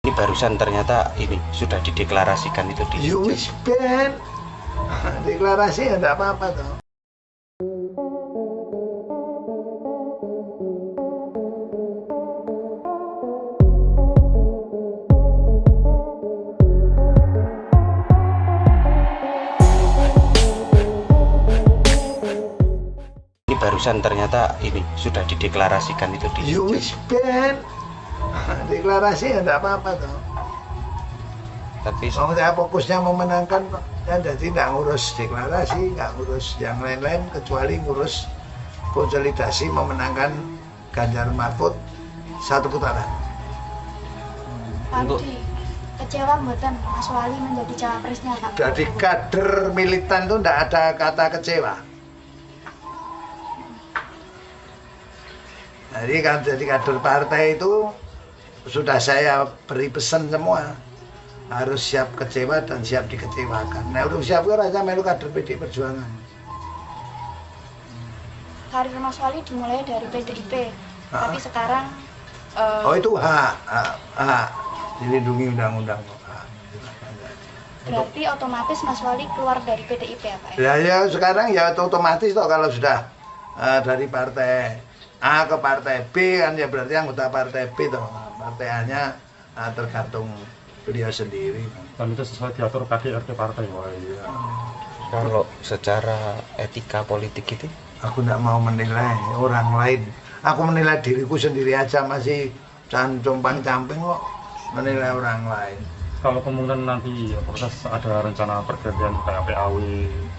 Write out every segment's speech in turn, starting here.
Ini barusan ternyata ini sudah dideklarasikan itu di Wis ben deklarasi ya enggak apa-apa toh. Ini barusan ternyata ini sudah dideklarasikan itu di Wis ben deklarasi ya enggak apa-apa toh. Tapi Saya fokusnya memenangkan ya, jadi nggak ngurus deklarasi, nggak ngurus yang lain-lain kecuali ngurus konsolidasi memenangkan Ganjar Mahfud satu putaran. Pak Rudi, kecewa mboten Mas Wali menjadi cawapresnya Pak? Jadi kader militan itu nggak ada kata kecewa. Jadi kader partai itu sudah saya beri pesan semua. Harus siap kecewa dan siap dikecewakan. Nah, udah siap kan aja melu kader PDI Perjuangan. Karir Mas Wali dimulai dari PDIP, tapi sekarang Oh itu hak dilindungi undang-undang. berarti otomatis Mas Wali keluar dari PDIP ya Pak? Ya sekarang ya otomatis toh kalau sudah dari partai A ke partai B kan ya berarti anggota partai B toh. Partai A-nya tergantung beliau sendiri. Dan itu sesuai diatur KDRT partai. Oh iya. kalau secara etika politik itu Aku tidak mau menilai orang lain. Aku menilai diriku sendiri aja, masih compang-camping kok menilai orang lain. Kalau kemungkinan nanti ya, proses ada rencana pergantian kayak PAW,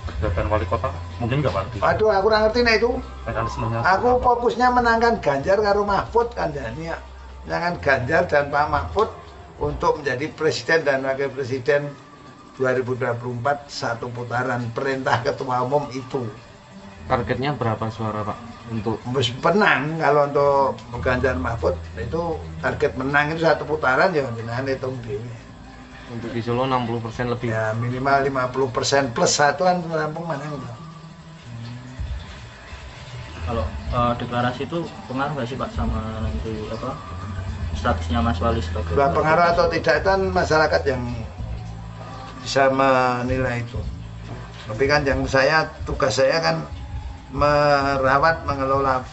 pergantian wali kota, mungkin nggak Pak? Aduh, aku nggak ngerti nah itu. Mekanismenya. Aku fokusnya menangkan Ganjar karo Mahfud kan ya. Menangkan Ganjar dan Pak Mahfud untuk menjadi presiden dan wakil presiden 2024 satu putaran. Perintah ketua umum itu. Targetnya berapa suara Pak untuk Menang kalau untuk Ganjar Mahfud itu target menang itu satu putaran ya jenengan hitung dhewe. untuk di Solo 60% lebih? Ya minimal 50% plus satuan rampung menang itu. Kalau deklarasi itu pengaruh nggak sih Pak sama nanti apa statusnya Mas Wali sebagai Pengaruh atau tidak itu kan masyarakat yang bisa menilai itu. Tapi kan yang tugas saya kan merawat, mengelola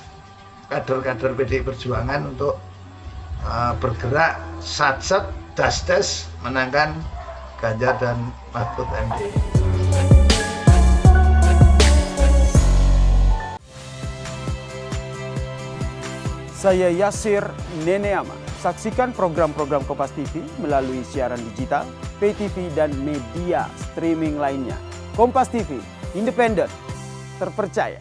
kader-kader PDI Perjuangan untuk bergerak sat-set, das-das menangkan Ganjar dan Mahfud MD. Saya Yasir Neneama. Saksikan program-program Kompas TV melalui siaran digital, pay TV, dan media streaming lainnya. Kompas TV, independen, terpercaya.